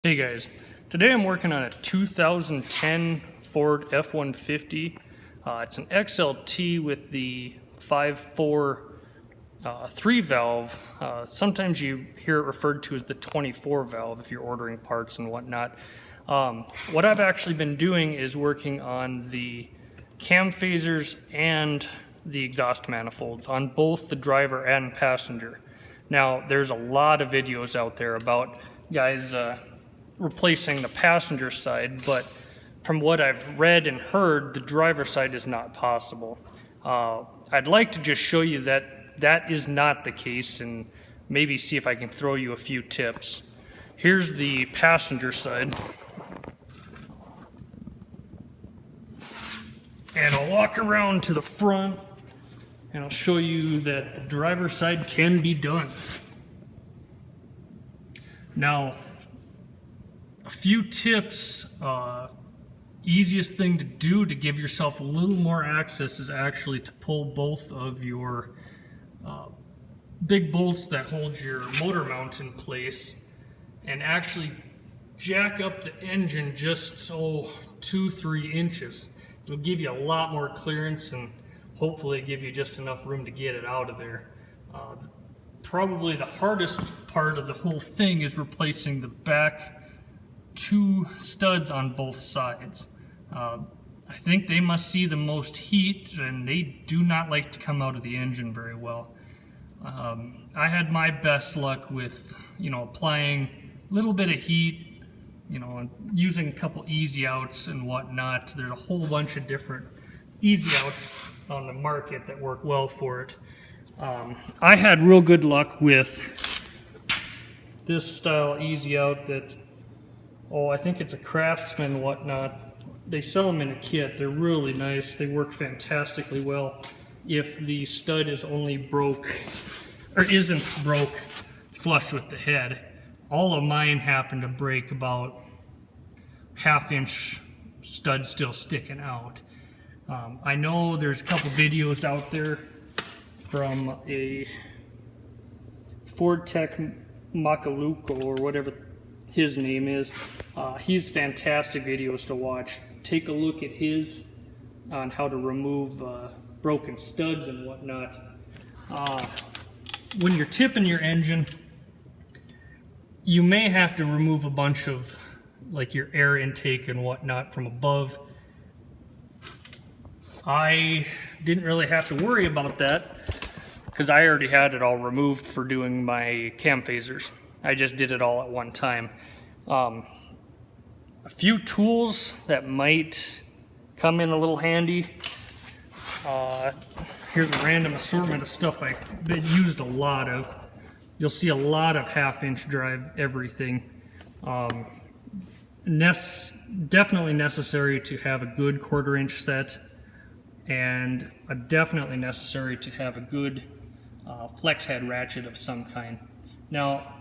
Hey guys, today I'm working on a 2010 Ford F-150. It's an XLT with the 5.4 3 valve. Sometimes you hear it referred to as the 24 valve if you're ordering parts and whatnot. What I've actually been doing is working on the cam phasers and the exhaust manifolds on both the driver and passenger. Now there's a lot of videos out there about guys replacing the passenger side, but from what I've read and heard, the driver side is not possible. I'd like to just show you that that is not the case and maybe see if I can throw you a few tips. Here's the passenger side. And I'll walk around to the front and I'll show you that the driver's side can be done. Now, a few tips. Easiest thing to do to give yourself a little more access is actually to pull both of your big bolts that hold your motor mount in place and actually jack up the engine just 2-3 inches. It'll give you a lot more clearance and hopefully give you just enough room to get it out of there. Probably the hardest part of the whole thing is replacing the back 2 studs on both sides. I think they must see the most heat and they do not like to come out of the engine very well. I had my best luck with, applying a little bit of heat, and using a couple easy outs and whatnot. There's a whole bunch of different easy outs on the market that work well for it. I had real good luck with this style easy out that, I think it's a Craftsman whatnot. They sell them in a kit. They're really nice. They work fantastically well if the stud is only isn't broke flush with the head. All of mine happened to break about 1/2 inch stud still sticking out. I know there's a couple videos out there from a Ford Tech Macaluco or whatever his name is. He's fantastic videos to watch. Take a look at his on how to remove broken studs and whatnot. When you're tipping your engine, you may have to remove a bunch of your air intake and whatnot from above. I didn't really have to worry about that because I already had it all removed for doing my cam phasers. I just did it all at one time. A few tools that might come in a little handy. Here's a random assortment of stuff I've used a lot of. You'll see a lot of 1/2 inch drive everything. Definitely necessary to have a good 1/4 inch set, and definitely necessary to have a good flex head ratchet of some kind. Now,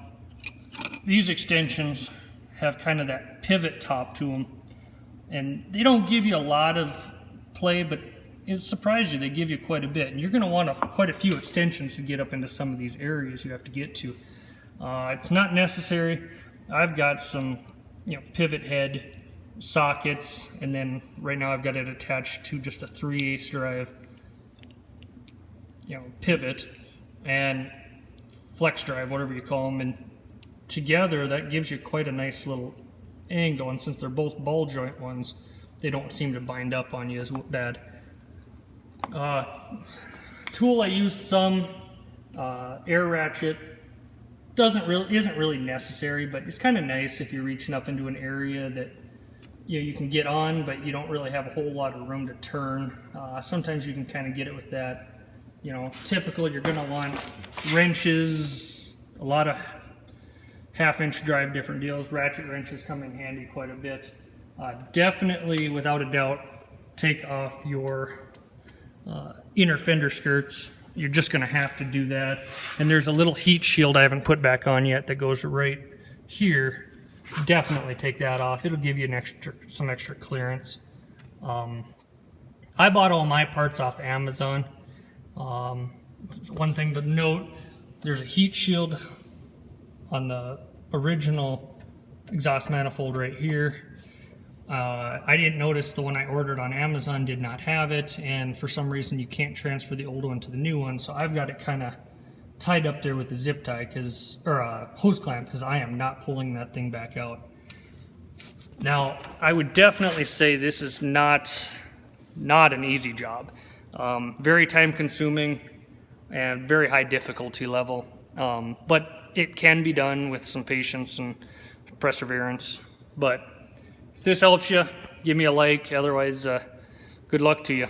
these extensions have kind of that pivot top to them, and they don't give you a lot of play, but it surprises you, they give you quite a bit, and you're going to want quite a few extensions to get up into some of these areas you have to get to. It's not necessary. I've got some pivot head sockets, and then right now I've got it attached to just a 3/8 drive pivot and flex drive, whatever you call them, and together that gives you quite a nice little angle, and since they're both ball joint ones, they don't seem to bind up on you as bad. Tool I used some, air ratchet, isn't really necessary, but it's kind of nice if you're reaching up into an area that you can get on, but you don't really have a whole lot of room to turn. Sometimes you can kind of get it with that. Typical, you're going to want wrenches, a lot of 1/2 inch drive, different deals. Ratchet wrenches come in handy quite a bit. Definitely, without a doubt, take off your inner fender skirts. You're just going to have to do that. And there's a little heat shield I haven't put back on yet that goes right here. Definitely take that off. It'll give you some extra clearance. I bought all my parts off Amazon. One thing to note, there's a heat shield on the original exhaust manifold right here. I didn't notice the one I ordered on Amazon did not have it, and for some reason you can't transfer the old one to the new one, so I've got it kind of tied up there with a zip tie, or a hose clamp, because I am not pulling that thing back out. Now, I would definitely say this is not an easy job. Very time consuming and very high difficulty level, but it can be done with some patience and perseverance. But if this helps you, give me a like. Otherwise, good luck to you.